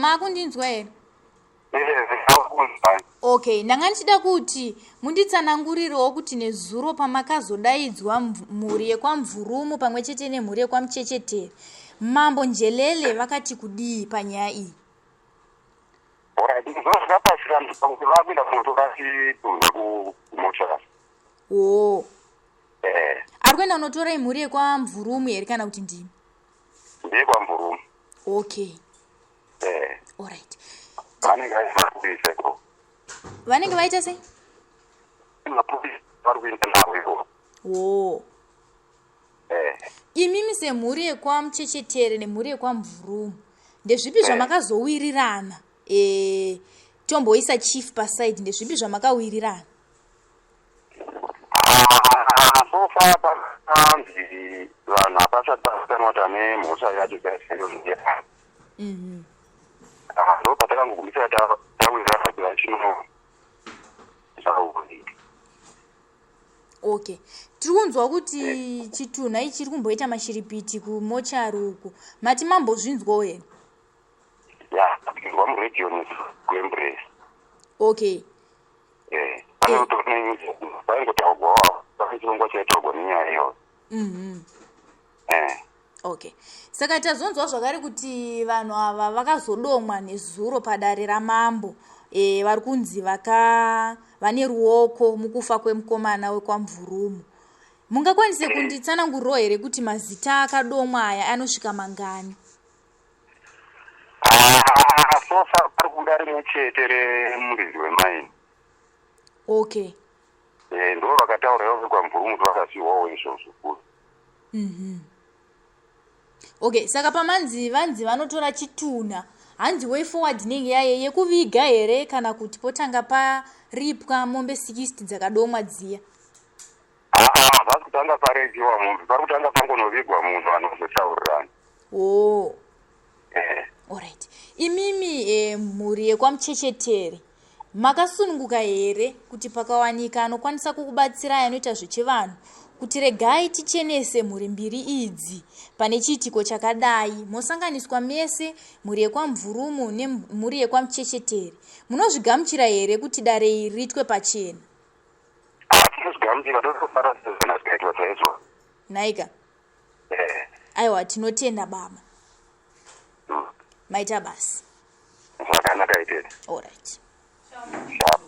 makundinzwa here? Okay, ndanga ndichida kuti munditsanangurirewo kuti nezuro pamakazodaidzwa mhuri yekwamvurumu pamwe chete nemhuri yekwamchechetere, mambo njelele vakati kudii panyaya iyi? Oh. Ari kuenda unotora imhuri yekwamvurumu here kana kuti ndini? Ndekwamvurumu. Okay. Alright. Vanenge vaita sei? Oh. Imimi semhuri yekwamchechetere nemhuri yekwamvurumu ndezvipi zvamakazowirirana? Tomboisa chief paside, ndezvipi zvamakawirirana? Sofa pakanzi vanhu hapasatakanota nemhosva yacho kaisendozviaa ndo patakangogumisa tawirirana kuva chino. Okay, tiri kunzwa kuti chitunha ichi chiri kumboita mashiripiti kumochari uku, mati mambozvinzwawo here? Ya, ndinzwa muregioni kuembrace. Okay. Vaingotaurwawo chirongwa chaitaurwa nenyaya iyoyo. Okay, saka tazonzwa zvakare kuti vanhu ava vakazodomwa nezuro padare ramambo, vari kunzi vane ruoko mukufa kwemukomana wekwamvurumu. Mungakwanise kunditsanangurirawo here kuti mazita akadomwa aya anosvika mangani? Sofa pari kuda rimwe chete remuridzi wemaini. Okay. Ndo vakataurawo vekwamvurumu kuti vakasiyiwawo izvozvo. Okay, saka pamanzi vanzi vanotora chitunha, hanzi way forward inenge yaye yekuviga here kana kuti potanga paripwa mombe 60 dzakadomwa dziya? Vari kutanga paregiwa mombe, pari kutanga pangonovigwa munhu anozotaurirana. Oh. Alright. Imimi mhuri yekwamchechetere makasununguka here kuti pakawanika anokwanisa kukubatsirai anoita zvechivanhu kuti regai tichenese mhuri mbiri idzi pane chiitiko chakadai, mosanganiswa mese mhuri yekwamvurumu nemhuri yekwamchechetere? Munozvigamuchira here kuti dare iri riitwe pachena? Tinozvigamuchira, totofara sezvona zvikaitwa chaizvo. Naika. Aiwa, tinotenda baba. Maita basi. Zvakanaka itete. Alright. Sharp.